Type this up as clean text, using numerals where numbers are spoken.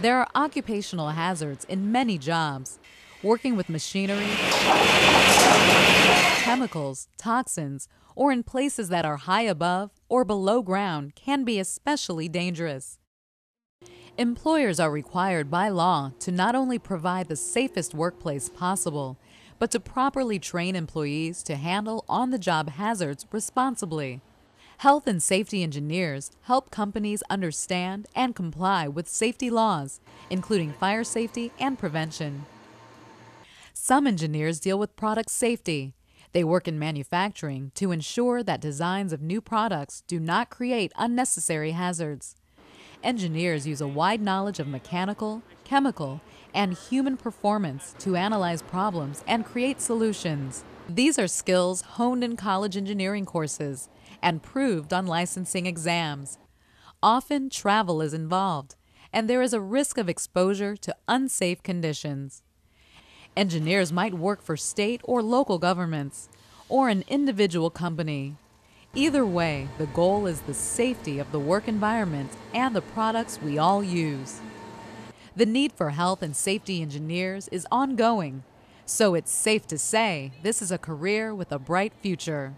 There are occupational hazards in many jobs. Working with machinery, chemicals, toxins, or in places that are high above or below ground can be especially dangerous. Employers are required by law to not only provide the safest workplace possible, but to properly train employees to handle on-the-job hazards responsibly. Health and safety engineers help companies understand and comply with safety laws, including fire safety and prevention. Some engineers deal with product safety. They work in manufacturing to ensure that designs of new products do not create unnecessary hazards. Engineers use a wide knowledge of mechanical, chemical, and human performance to analyze problems and create solutions. These are skills honed in college engineering courses and proved on licensing exams. Often travel is involved, and there is a risk of exposure to unsafe conditions. Engineers might work for state or local governments, or an individual company. Either way, the goal is the safety of the work environment and the products we all use. The need for health and safety engineers is ongoing, so it's safe to say this is a career with a bright future.